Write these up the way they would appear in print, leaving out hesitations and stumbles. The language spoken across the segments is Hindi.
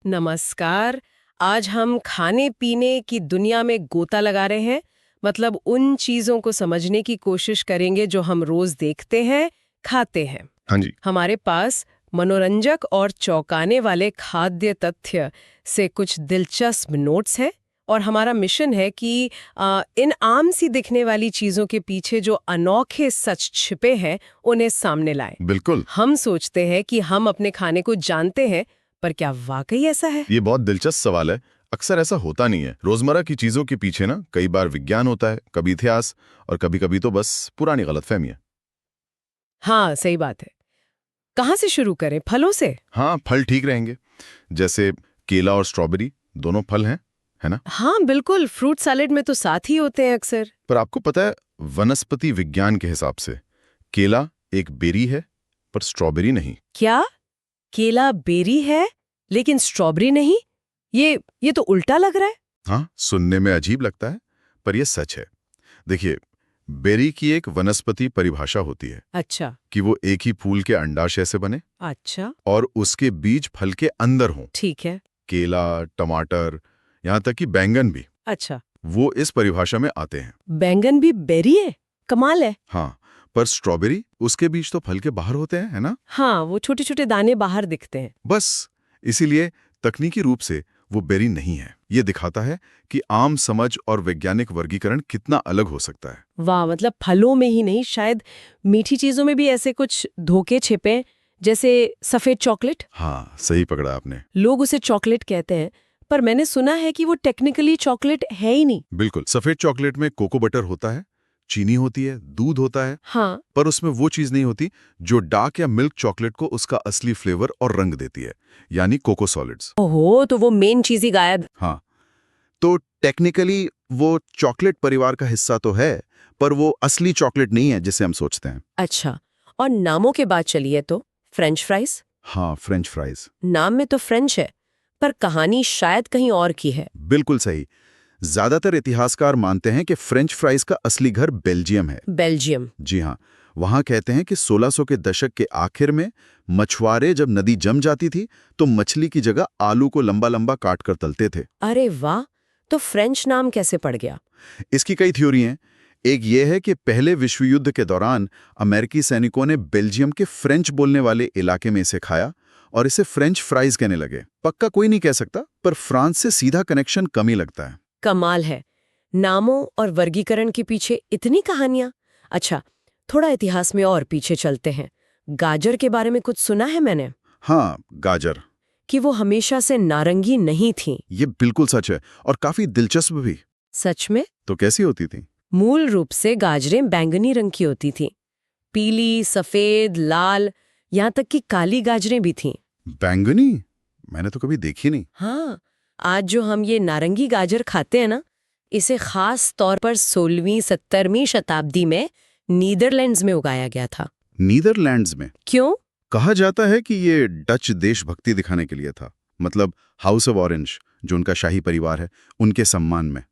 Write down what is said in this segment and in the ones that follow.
नमस्कार। आज हम खाने पीने की दुनिया में गोता लगा रहे हैं। मतलब उन चीजों को समझने की कोशिश करेंगे जो हम रोज देखते हैं, खाते हैं। हाँ जी। हमारे पास मनोरंजक और चौंकाने वाले खाद्य तथ्य से कुछ दिलचस्प नोट्स हैं और हमारा मिशन है कि इन आम सी दिखने वाली चीजों के पीछे जो अनोखे सच छिपे हैं उन्हें सामने लाएं। बिल्कुल। हम सोचते हैं कि हम अपने खाने को जानते हैं, पर क्या वाकई ऐसा है? ये बहुत दिलचस्प सवाल है। अक्सर ऐसा होता नहीं है। रोजमर्रा की चीजों के पीछे ना कई बार विज्ञान होता है, कभी इतिहास और कभी कभी तो बस पुरानी गलतफहमियां। हाँ, सही बात है। कहाँ से शुरू करें? फलों से? हाँ, फल ठीक रहेंगे। जैसे केला और स्ट्रॉबेरी दोनों फल हैं, है ना? हाँ बिल्कुल, फ्रूट सैलेड में तो साथ ही होते हैं अक्सर। पर आपको पता है, वनस्पति विज्ञान के हिसाब से केला एक बेरी है, पर स्ट्रॉबेरी नहीं। क्या? केला बेरी है लेकिन स्ट्रॉबेरी नहीं? ये तो उल्टा लग रहा है। हाँ, सुनने में अजीब लगता है, पर यह सच है। देखिए, बेरी की एक वनस्पति परिभाषा होती है अच्छा कि वो एक ही फूल के अंडाशय से बने अच्छा, और उसके बीज फल के अंदर हों। ठीक है। केला, टमाटर, यहाँ तक कि बैंगन भी अच्छा, वो इस परिभाषा में आते हैं। बैंगन भी बेरी है? कमाल है। हाँ, पर स्ट्रॉबेरी, उसके बीज तो फल के बाहर होते हैं, है ना? हाँ, वो छोटे छोटे दाने बाहर दिखते हैं। बस इसीलिए तकनीकी रूप से वो बेरी नहीं है। ये दिखाता है कि आम समझ और वैज्ञानिक वर्गीकरण कितना अलग हो सकता है। वाह, मतलब फलों में ही नहीं, शायद मीठी चीजों में भी ऐसे कुछ धोखे छिपे हैं, जैसे सफेद चॉकलेट। हाँ, सही पकड़ा आपने। लोग उसे चॉकलेट कहते हैं, पर मैंने सुना है कि वो टेक्निकली चॉकलेट है ही नहीं। बिल्कुल, सफेद चॉकलेट में कोको बटर होता है, चीनी होती है, दूध होता है, हाँ। पर उसमें वो चीज नहीं होती जो डार्क या मिल्क चॉकलेट को उसका असली फ्लेवर और रंग देती है, यानी कोको सॉलिड्स। ओहो, तो वो मेन चीज ही गायब। हाँ, तो टेक्निकली वो चॉकलेट परिवार का हिस्सा तो है, पर वो असली चॉकलेट नहीं है जिसे हम सोचते हैं। अच्छा, और नामों के बात चलिए तो फ्रेंच फ्राइज। हाँ, फ्रेंच फ्राइज। नाम में तो फ्रेंच है, पर कहानी शायद कहीं और की है। बिल्कुल सही। ज्यादातर इतिहासकार मानते हैं कि फ्रेंच फ्राइज का असली घर बेल्जियम है। बेल्जियम? जी हाँ, वहां कहते हैं कि 1600 के दशक के आखिर में मछुआरे जब नदी जम जाती थी तो मछली की जगह आलू को लंबा लंबा काट कर तलते थे। अरे वाह, तो फ्रेंच नाम कैसे पड़ गया? इसकी कई थ्योरी हैं। एक ये है कि पहले विश्व युद्ध के दौरान अमेरिकी सैनिकों ने बेल्जियम के फ्रेंच बोलने वाले इलाके में इसे खाया और इसे फ्रेंच फ्राइज कहने लगे। पक्का कोई नहीं कह सकता, पर फ्रांस से सीधा कनेक्शन कम ही लगता है। कमाल है, नामों और वर्गीकरण के पीछे इतनी कहानियां। अच्छा, थोड़ा इतिहास में और पीछे चलते हैं। गाजर के बारे में कुछ सुना है मैंने, हाँ, गाजर। कि वो हमेशा से नारंगी नहीं थी। ये बिल्कुल सच है और काफी दिलचस्प भी। सच में? तो कैसी होती थी? मूल रूप से गाजरें बैंगनी रंग की होती थी। पीली, सफेद, लाल, यहाँ तक कि काली गाजरें भी थीं। बैंगनी? मैंने तो कभी देखी नहीं। हाँ, आज जो हम ये नारंगी गाजर खाते हैं ना, इसे खास तौर पर 16वीं 17वीं शताब्दी में नीदरलैंड्स में उगाया गया था। नीदरलैंड्स में? क्यों? कहा जाता है कि ये डच देशभक्ति दिखाने के लिए था। मतलब हाउस ऑफ ऑरेंज, जो उनका शाही परिवार है, उनके सम्मान में।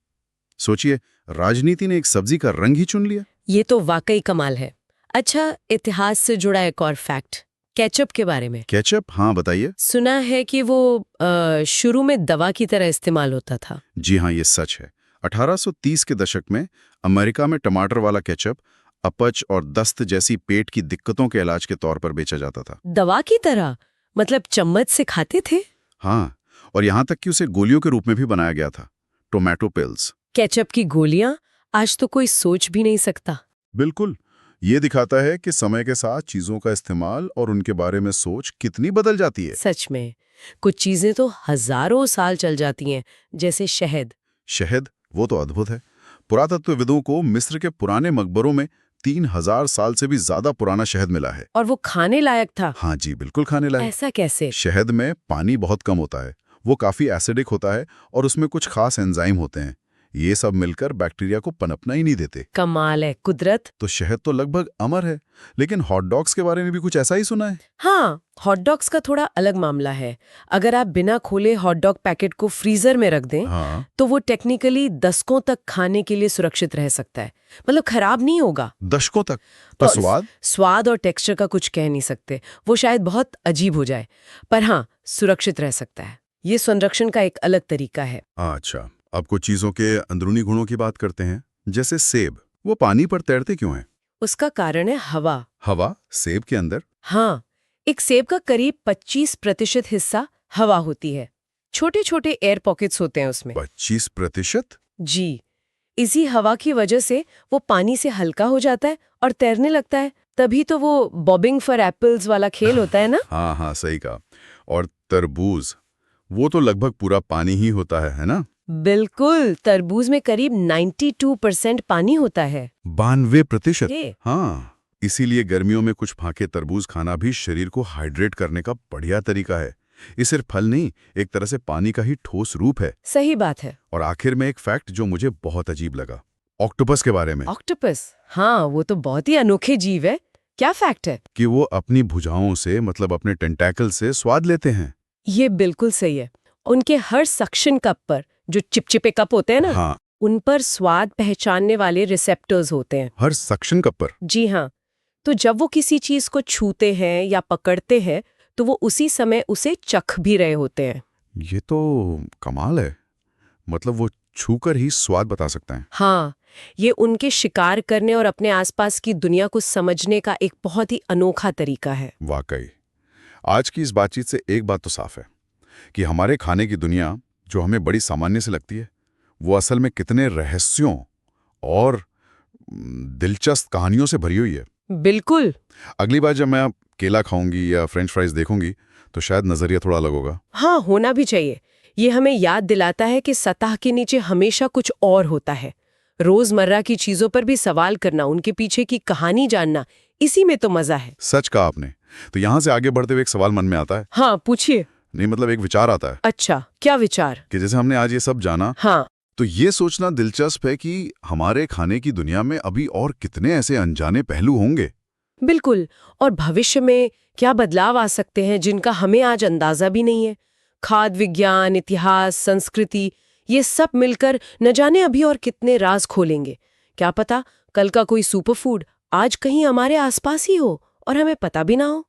सोचिए, राजनीति ने एक सब्जी का रंग ही चुन लिया। ये तो वाकई कमाल है। अच्छा, इतिहास से जुड़ा एक और फैक्ट, केचप के बारे में। केचप? हाँ, बताइए। सुना है कि वो शुरू में दवा की तरह इस्तेमाल होता था। जी हाँ, ये सच है। 1830 के दशक में अमेरिका में टमाटर वाला केचप अपच और दस्त जैसी पेट की दिक्कतों के इलाज के तौर पर बेचा जाता था। दवा की तरह? मतलब चम्मच से खाते थे? हाँ, और यहाँ तक कि उसे गोलियों के रूप में भी बनाया गया था, टोमेटो पिल्स। केचप की गोलियां? आज तो कोई सोच भी नहीं सकता। बिल्कुल। ये दिखाता है कि समय के साथ चीजों का इस्तेमाल और उनके बारे में सोच कितनी बदल जाती है। सच में, कुछ चीजें तो हजारों साल चल जाती हैं, जैसे शहद। शहद? वो तो अद्भुत है। पुरातत्वविदों को मिस्र के पुराने मकबरों में 3000 साल से भी ज्यादा पुराना शहद मिला है। और वो खाने लायक था? हाँ जी, बिल्कुल खाने लायक। ऐसा कैसे? शहद में पानी बहुत कम होता है, वो काफी एसिडिक होता है और उसमें कुछ खास एंजाइम होते हैं। ये सब मिलकर बैक्टीरिया को पनपना ही नहीं देते। कमाल है, कुदरत। तो शहद तो लगभग अमर है। लेकिन हॉट डॉग्स के बारे में भी कुछ ऐसा ही सुना है। हाँ, हॉट डॉग्स का थोड़ा अलग मामला है। अगर आप बिना खोले हॉट डॉग पैकेट को फ्रीजर में रख दें, हाँ, तो वो टेक्निकली दशकों तक खाने के लिए सुरक्षित रह सकता है। मतलब खराब नहीं होगा। दशकों तक? पर स्वाद और टेक्सचर का कुछ कह नहीं सकते, वो शायद बहुत अजीब हो जाए, पर हाँ, सुरक्षित रह सकता है। ये संरक्षण का एक अलग तरीका है। अच्छा, अब कुछ चीजों के अंदरूनी गुणों की बात करते हैं। जैसे सेब, वो पानी पर तैरते क्यों हैं? उसका कारण है हवा। हवा सेब के अंदर? हाँ, एक सेब का करीब 25% हिस्सा हवा होती है। छोटे छोटे एयर पॉकेट्स होते हैं उसमें। 25%? जी, इसी हवा की वजह से वो पानी से हल्का हो जाता है और तैरने लगता है। तभी तो वो बॉबिंग फॉर एप्पल्स वाला खेल होता है ना। हाँ हाँ, सही कहा। और तरबूज, वो तो लगभग पूरा पानी ही होता है ना? बिल्कुल, तरबूज में करीब 92% पानी होता है। 92%? ये हाँ, इसीलिए गर्मियों में कुछ फाके तरबूज खाना भी शरीर को हाइड्रेट करने का बढ़िया तरीका है। ये सिर्फ फल नहीं, एक तरह से पानी का ही ठोस रूप है। सही बात है। और आखिर में एक फैक्ट जो मुझे बहुत अजीब लगा, ऑक्टोपस के बारे में। ऑक्टोपस, हाँ, वो तो बहुत ही अनोखे जीव है। क्या फैक्ट है? कि वो अपनी भुजाओं से, मतलब अपने टेंटैकल से स्वाद लेते हैं। ये बिल्कुल सही है। उनके हर सक्शन कप पर, जो चिपचिपे कप होते हैं ना, हाँ, उन पर स्वाद पहचानने वाले रिसेप्टर्स होते हैं। हर सक्शन कप पर। जी हाँ, तो जब वो किसी चीज को छूते हैं या पकड़ते हैं तो वो उसी समय उसे चख भी रहे होते हैं। ये तो कमाल है। मतलब वो छूकर ही स्वाद बता सकते हैं। हाँ, ये उनके शिकार करने और अपने आसपास की दुनिया को समझने का एक बहुत ही अनोखा तरीका है। वाकई। आज की इस बातचीत से एक बात तो साफ है कि हमारे खाने की दुनिया, जो हमें बड़ी सामान्य से लगती है, वो असल में कितने रहस्यों और दिलचस्प कहानियों से भरी हुई है। बिल्कुल। अगली बार जब मैं केला खाऊंगी या फ्रेंच फ्राइज देखूंगी तो शायद नजरिया थोड़ा अलग होगा। हाँ, होना भी चाहिए। ये हमें याद दिलाता है कि सतह के नीचे हमेशा कुछ और होता है। रोजमर्रा की चीजों पर भी सवाल करना, उनके पीछे की कहानी जानना, इसी में तो मजा है। सच कहा आपने। तो यहां से आगे बढ़ते हुए एक सवाल मन में आता है। हाँ, पूछिए। नहीं, मतलब एक विचार आता है अच्छा, क्या विचार? कि जैसे हमने आज ये सब जाना, हाँ, तो ये सोचना दिलचस्प है कि हमारे खाने की दुनिया में अभी और कितने ऐसे अनजाने पहलू होंगे। बिल्कुल। और भविष्य में क्या बदलाव आ सकते हैं जिनका हमें आज अंदाजा भी नहीं है। खाद्य विज्ञान, इतिहास, संस्कृति, ये सब मिलकर न जाने अभी और कितने राज खोलेंगे। क्या पता कल का कोई सुपरफूड आज कहीं हमारे आसपास ही हो और हमें पता भी ना हो।